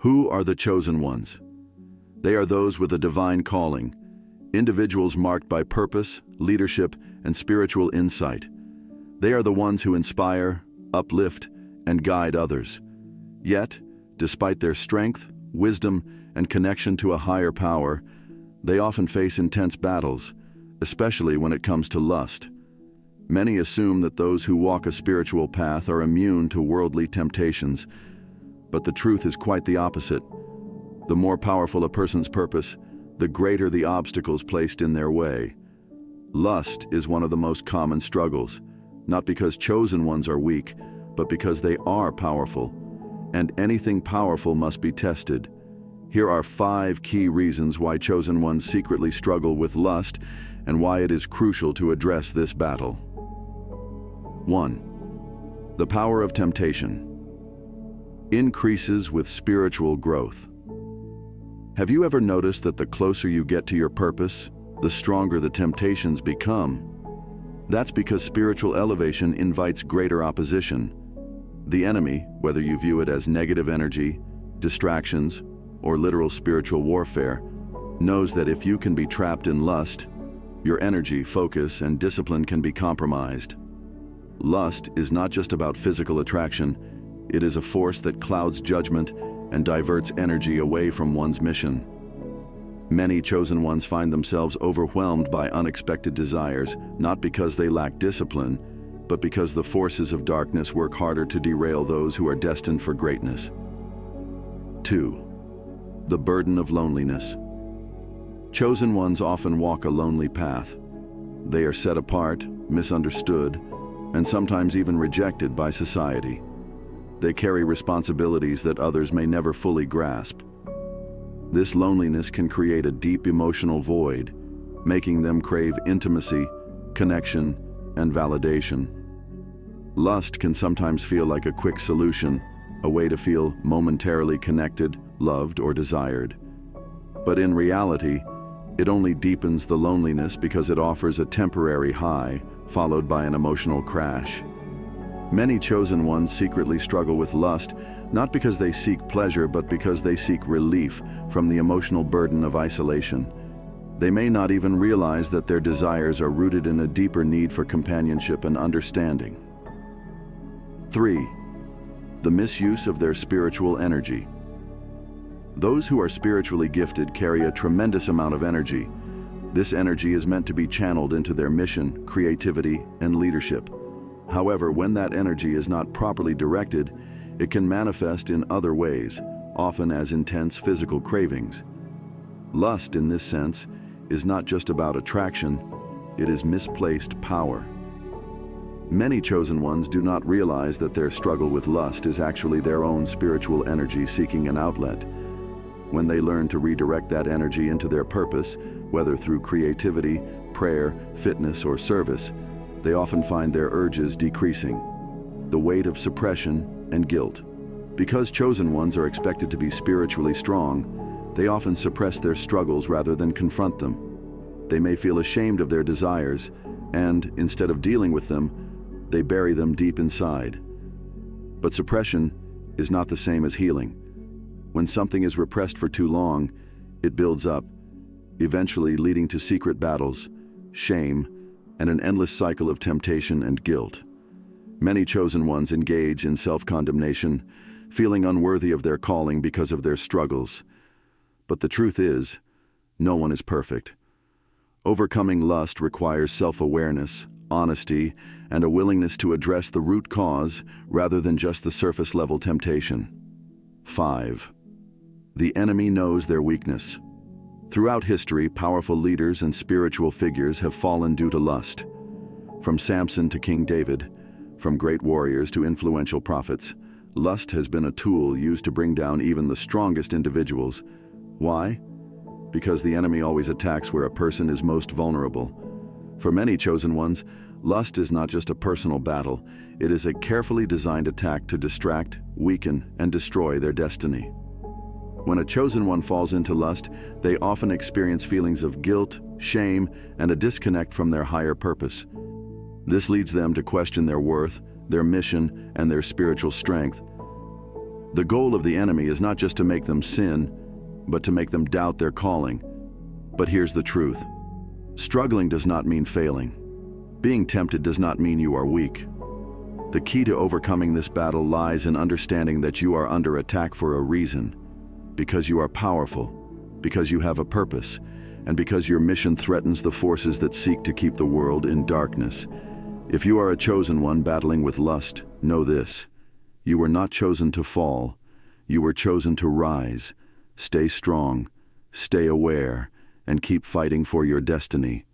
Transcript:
Who are the chosen ones? They are those with a divine calling, individuals marked by purpose, leadership, and spiritual insight. They are the ones who inspire, uplift, and guide others. Yet, despite their strength, wisdom, and connection to a higher power, they often face intense battles, especially when it comes to lust. Many assume that those who walk a spiritual path are immune to worldly temptations, but the truth is quite the opposite. The more powerful a person's purpose, the greater the obstacles placed in their way. Lust is one of the most common struggles, not because chosen ones are weak, but because they are powerful, and anything powerful must be tested. Here are 5 key reasons why chosen ones secretly struggle with lust and why it is crucial to address this battle. 1. The power of temptation increases with spiritual growth. Have you ever noticed that the closer you get to your purpose, the stronger the temptations become? That's because spiritual elevation invites greater opposition. The enemy, whether you view it as negative energy, distractions, or literal spiritual warfare, knows that if you can be trapped in lust, your energy, focus, and discipline can be compromised. Lust is not just about physical attraction, it is a force that clouds judgment and diverts energy away from one's mission. Many chosen ones find themselves overwhelmed by unexpected desires, not because they lack discipline, but because the forces of darkness work harder to derail those who are destined for greatness. 2. The burden of loneliness. Chosen ones often walk a lonely path. They are set apart, misunderstood, and sometimes even rejected by society. They carry responsibilities that others may never fully grasp. This loneliness can create a deep emotional void, making them crave intimacy, connection, and validation. Lust can sometimes feel like a quick solution, a way to feel momentarily connected, loved, or desired. But in reality, it only deepens the loneliness because it offers a temporary high, followed by an emotional crash. Many chosen ones secretly struggle with lust, not because they seek pleasure, but because they seek relief from the emotional burden of isolation. They may not even realize that their desires are rooted in a deeper need for companionship and understanding. 3. The misuse of their spiritual energy. Those who are spiritually gifted carry a tremendous amount of energy. This energy is meant to be channeled into their mission, creativity, and leadership. However, when that energy is not properly directed, it can manifest in other ways, often as intense physical cravings. Lust, in this sense, is not just about attraction, it is misplaced power. Many chosen ones do not realize that their struggle with lust is actually their own spiritual energy seeking an outlet. When they learn to redirect that energy into their purpose, whether through creativity, prayer, fitness, or service, they often find their urges decreasing. The weight of suppression and guilt. Because chosen ones are expected to be spiritually strong, they often suppress their struggles rather than confront them. They may feel ashamed of their desires, and instead of dealing with them, they bury them deep inside. But suppression is not the same as healing. When something is repressed for too long, it builds up, eventually leading to secret battles, shame, and an endless cycle of temptation and guilt. Many chosen ones engage in self-condemnation, feeling unworthy of their calling because of their struggles. But the truth is, no one is perfect. Overcoming lust requires self-awareness, honesty, and a willingness to address the root cause rather than just the surface-level temptation. 5. The enemy knows their weakness. Throughout history, powerful leaders and spiritual figures have fallen due to lust. From Samson to King David, from great warriors to influential prophets, lust has been a tool used to bring down even the strongest individuals. Why? Because the enemy always attacks where a person is most vulnerable. For many chosen ones, lust is not just a personal battle, it is a carefully designed attack to distract, weaken, and destroy their destiny. When a chosen one falls into lust, they often experience feelings of guilt, shame, and a disconnect from their higher purpose. This leads them to question their worth, their mission, and their spiritual strength. The goal of the enemy is not just to make them sin, but to make them doubt their calling. But here's the truth. Struggling does not mean failing. Being tempted does not mean you are weak. The key to overcoming this battle lies in understanding that you are under attack for a reason, because you are powerful, because you have a purpose, and because your mission threatens the forces that seek to keep the world in darkness. If you are a chosen one battling with lust, know this: you were not chosen to fall, you were chosen to rise. Stay strong, stay aware, and keep fighting for your destiny.